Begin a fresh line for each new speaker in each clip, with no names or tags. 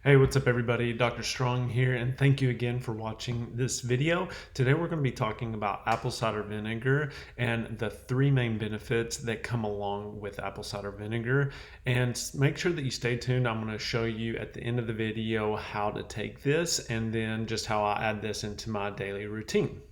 Hey, what's up everybody? Dr. Strong here, and thank you again for watching this video. Today we're going to be talking about apple cider vinegar and the three main benefits that come along with apple cider vinegar. And make sure that you stay tuned. I'm going to show you at the end of the video how to take this and then just how I add this into my daily routine.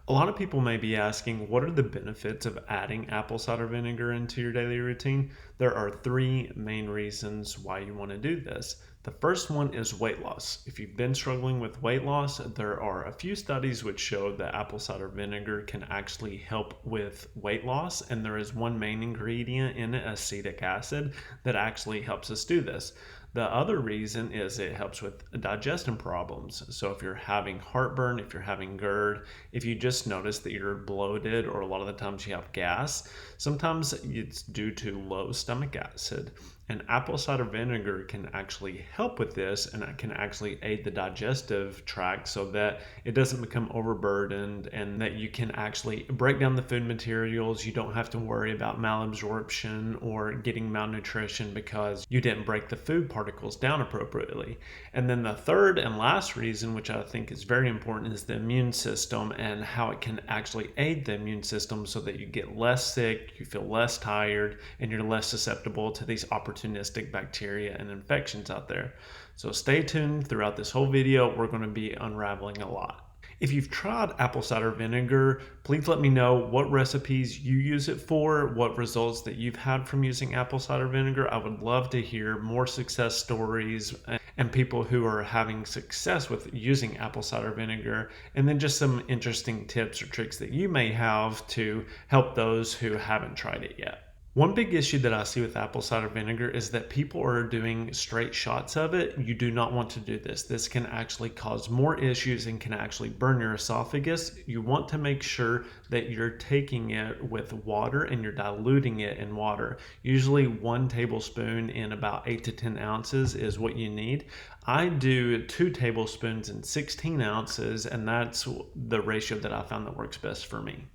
A lot of people may be asking, what are the benefits of adding apple cider vinegar into your daily routine? There are three main reasons why you want to do this. The first one is weight loss. If you've been struggling with weight loss, there are a few studies which show that apple cider vinegar can actually help with weight loss, and there is one main ingredient in it, acetic acid, that actually helps us do this. The other reason is it helps with digestion problems. So if you're having heartburn, if you're having GERD, if you just notice that you're bloated or a lot of the times you have gas, sometimes it's due to low stomach acid. And apple cider vinegar can actually help with this, and it can actually aid the digestive tract so that it doesn't become overburdened and that you can actually break down the food materials. You don't have to worry about malabsorption or getting malnutrition because you didn't break the food particles down appropriately. And then the third and last reason, which I think is very important, is the immune system and how it can actually aid the immune system so that you get less sick, you feel less tired, and you're less susceptible to these opportunistic bacteria and infections out there. So stay tuned throughout this whole video. We're going to be unraveling a lot. If you've tried apple cider vinegar, please let me know what recipes you use it for, what results that you've had from using apple cider vinegar. I would love to hear more success stories and people who are having success with using apple cider vinegar, and then just some interesting tips or tricks that you may have to help those who haven't tried it yet. One big issue that I see with apple cider vinegar is that people are doing straight shots of it. You do not want to do this. This can actually cause more issues and can actually burn your esophagus. You want to make sure that you're taking it with water and you're diluting it in water. Usually 1 tablespoon in about 8 to 10 ounces is what you need. I do 2 tablespoons in 16 ounces, and that's the ratio that I found that works best for me.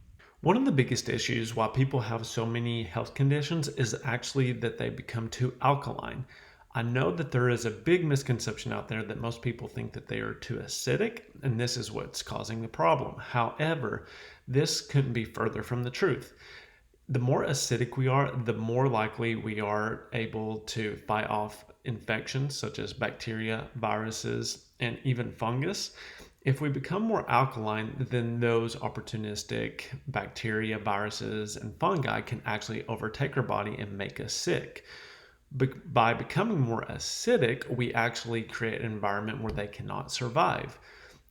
One of the biggest issues why people have so many health conditions is actually that they become too alkaline. I know that there is a big misconception out there that most people think that they are too acidic, and this is what's causing the problem. However, this couldn't be further from the truth. The more acidic we are, the more likely we are able to fight off infections such as bacteria, viruses, and even fungus. If we become more alkaline, then those opportunistic bacteria, viruses, and fungi can actually overtake our body and make us sick. By becoming more acidic, we actually create an environment where they cannot survive.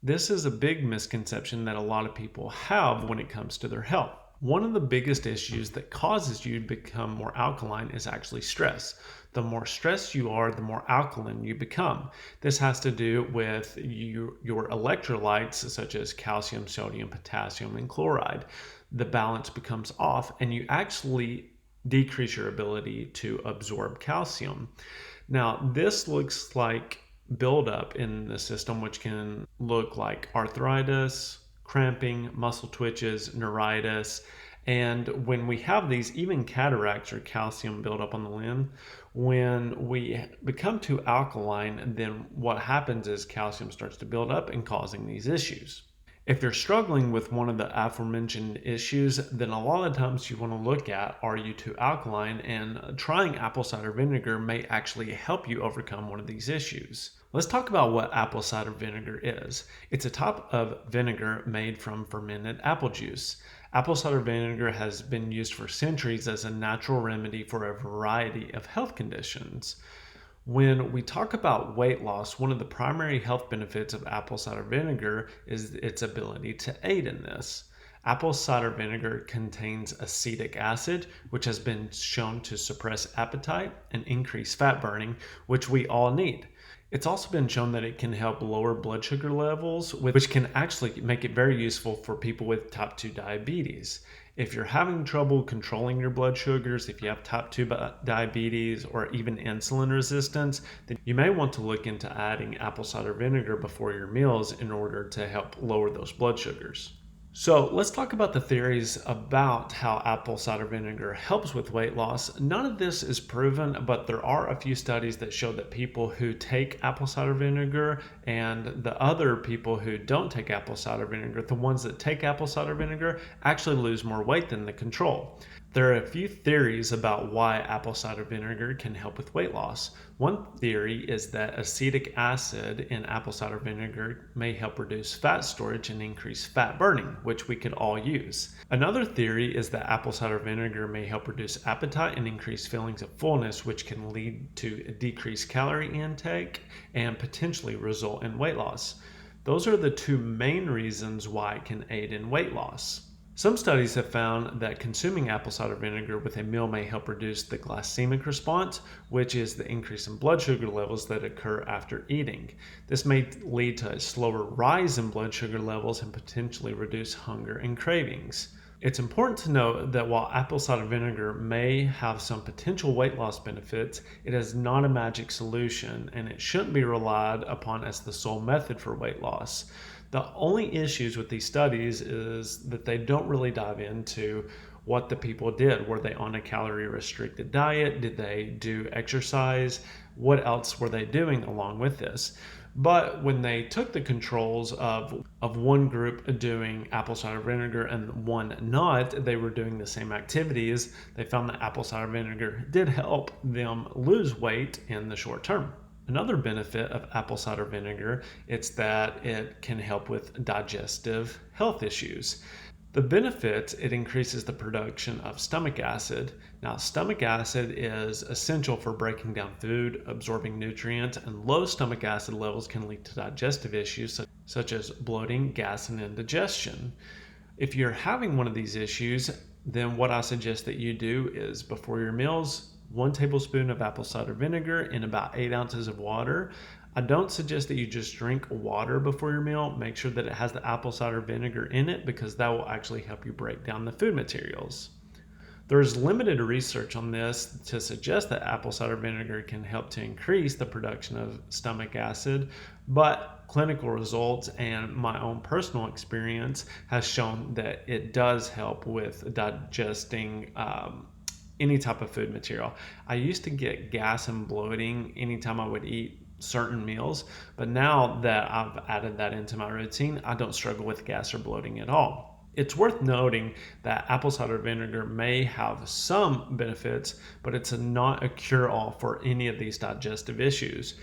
This is a big misconception that a lot of people have when it comes to their health. One of the biggest issues that causes you to become more alkaline is actually stress. The more stressed you are, the more alkaline you become. This has to do with your electrolytes such as calcium, sodium, potassium, and chloride. The balance becomes off and you actually decrease your ability to absorb calcium. Now, this looks like buildup in the system, which can look like arthritis, cramping, muscle twitches, neuritis. And when we have these, even cataracts or calcium buildup on the lens, when we become too alkaline, then what happens is calcium starts to build up and causing these issues. If you're struggling with one of the aforementioned issues, then a lot of times you want to look at, are you too alkaline? And trying apple cider vinegar may actually help you overcome one of these issues. Let's talk about what apple cider vinegar is. It's a type of vinegar made from fermented apple juice. Apple cider vinegar has been used for centuries as a natural remedy for a variety of health conditions. When we talk about weight loss, one of the primary health benefits of apple cider vinegar is its ability to aid in this. Apple cider vinegar contains acetic acid, which has been shown to suppress appetite and increase fat burning, which we all need. It's also been shown that it can help lower blood sugar levels, which can actually make it very useful for people with type 2 diabetes. If you're having trouble controlling your blood sugars, if you have type 2 diabetes or even insulin resistance, then you may want to look into adding apple cider vinegar before your meals in order to help lower those blood sugars. So let's talk about the theories about how apple cider vinegar helps with weight loss. None of this is proven, but there are a few studies that show that people who take apple cider vinegar and the other people who don't take apple cider vinegar, the ones that take apple cider vinegar, actually lose more weight than the control. There are a few theories about why apple cider vinegar can help with weight loss. One theory is that acetic acid in apple cider vinegar may help reduce fat storage and increase fat burning, which we could all use. Another theory is that apple cider vinegar may help reduce appetite and increase feelings of fullness, which can lead to a decreased calorie intake and potentially result in weight loss. Those are the two main reasons why it can aid in weight loss. Some studies have found that consuming apple cider vinegar with a meal may help reduce the glycemic response, which is the increase in blood sugar levels that occur after eating. This may lead to a slower rise in blood sugar levels and potentially reduce hunger and cravings. It's important to note that while apple cider vinegar may have some potential weight loss benefits, it is not a magic solution and it shouldn't be relied upon as the sole method for weight loss. The only issues with these studies is that they don't really dive into what the people did. Were they on a calorie restricted diet? Did they do exercise? What else were they doing along with this? But when they took the controls of one group doing apple cider vinegar and one not, they were doing the same activities. They found that apple cider vinegar did help them lose weight in the short term. Another benefit of apple cider vinegar is that it can help with digestive health issues. The benefit, it increases the production of stomach acid. Now, stomach acid is essential for breaking down food, absorbing nutrients, and low stomach acid levels can lead to digestive issues such as bloating, gas, and indigestion. If you're having one of these issues, then what I suggest that you do is before your meals, 1 tablespoon of apple cider vinegar in about 8 ounces of water. I don't suggest that you just drink water before your meal. Make sure that it has the apple cider vinegar in it because that will actually help you break down the food materials. There's limited research on this to suggest that apple cider vinegar can help to increase the production of stomach acid, but clinical results and my own personal experience has shown that it does help with digesting any type of food material. I used to get gas and bloating anytime I would eat certain meals, but now that I've added that into my routine, I don't struggle with gas or bloating at all. It's worth noting that apple cider vinegar may have some benefits, but it's not a cure-all for any of these digestive issues.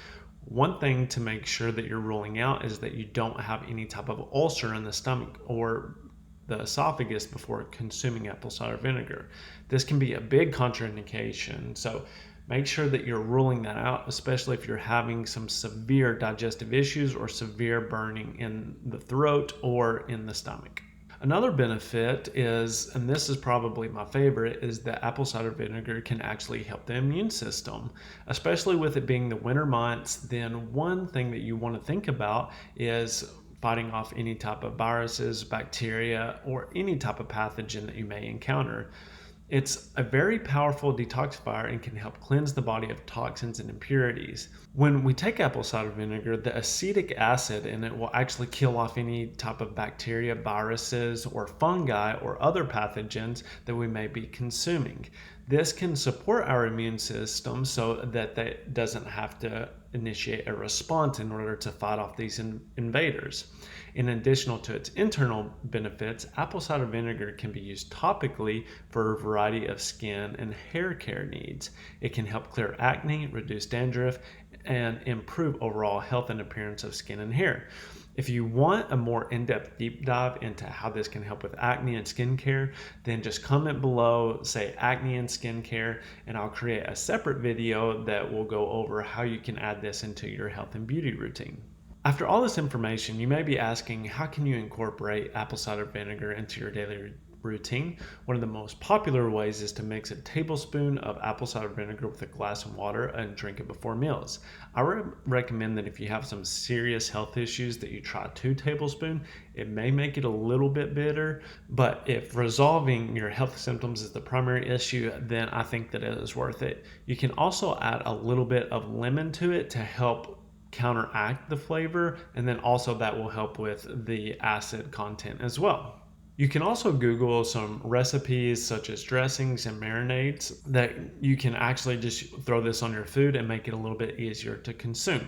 One thing to make sure that you're ruling out is that you don't have any type of ulcer in the stomach or the esophagus before consuming apple cider vinegar. This can be a big contraindication, so make sure that you're ruling that out, especially if you're having some severe digestive issues or severe burning in the throat or in the stomach. Another benefit is, and this is probably my favorite, is that apple cider vinegar can actually help the immune system. Especially with it being the winter months, then one thing that you want to think about is fighting off any type of viruses, bacteria, or any type of pathogen that you may encounter. It's a very powerful detoxifier and can help cleanse the body of toxins and impurities. When we take apple cider vinegar, the acetic acid in it will actually kill off any type of bacteria, viruses, or fungi or other pathogens that we may be consuming. This can support our immune system so that it doesn't have to initiate a response in order to fight off these invaders. In addition to its internal benefits, apple cider vinegar can be used topically for a variety of skin and hair care needs. It can help clear acne, reduce dandruff, and improve overall health and appearance of skin and hair. If you want a more in-depth deep dive into how this can help with acne and skincare, then just comment below, say acne and skincare, and I'll create a separate video that will go over how you can add this into your health and beauty routine. After all this information, you may be asking, how can you incorporate apple cider vinegar into your daily routine? One of the most popular ways is to mix a tablespoon of apple cider vinegar with a glass of water and drink it before meals. I recommend that if you have some serious health issues that you try 2 tablespoons. It may make it a little bit bitter, but if resolving your health symptoms is the primary issue, then I think that it is worth it. You can also add a little bit of lemon to it to help counteract the flavor, and then also that will help with the acid content as well. You can also Google some recipes such as dressings and marinades that you can actually just throw this on your food and make it a little bit easier to consume.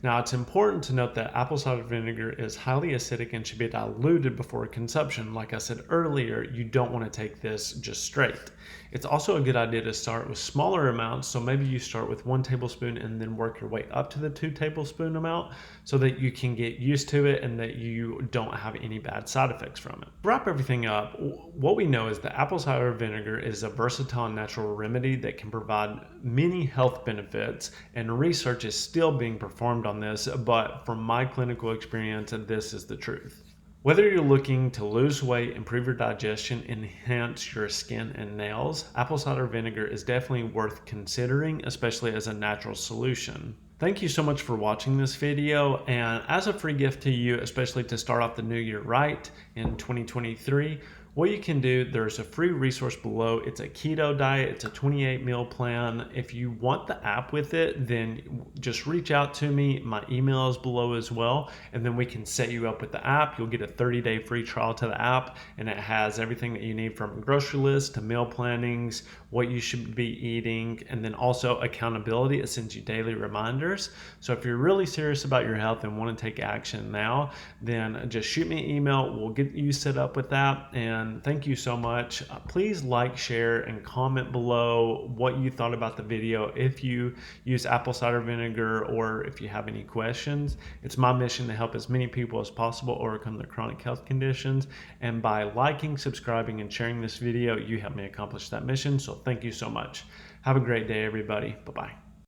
Now, it's important to note that apple cider vinegar is highly acidic and should be diluted before consumption. Like I said earlier, you don't want to take this just straight. It's also a good idea to start with smaller amounts, so maybe you start with 1 tablespoon and then work your way up to the 2 tablespoon amount so that you can get used to it and that you don't have any bad side effects from it. To wrap everything up, what we know is that apple cider vinegar is a versatile natural remedy that can provide many health benefits, and research is still being performed on this, but from my clinical experience, this is the truth. Whether you're looking to lose weight, improve your digestion, enhance your skin and nails, apple cider vinegar is definitely worth considering, especially as a natural solution. Thank you so much for watching this video, and as a free gift to you, especially to start off the new year right in 2023, what you can do, there's a free resource below. It's a keto diet. It's a 28 meal plan. If you want the app with it, then just reach out to me. My email is below as well, and then we can set you up with the app. You'll get a 30-day free trial to the app, and it has everything that you need from a grocery list to meal plannings, what you should be eating, and then also accountability. It sends you daily reminders. So if you're really serious about your health and want to take action now, then just shoot me an email. We'll get you set up with that. And thank you so much. Please like, share, and comment below what you thought about the video. If you use apple cider vinegar or if you have any questions, it's my mission to help as many people as possible overcome their chronic health conditions. And by liking, subscribing, and sharing this video, you help me accomplish that mission. So thank you so much. Have a great day, everybody. Bye-bye.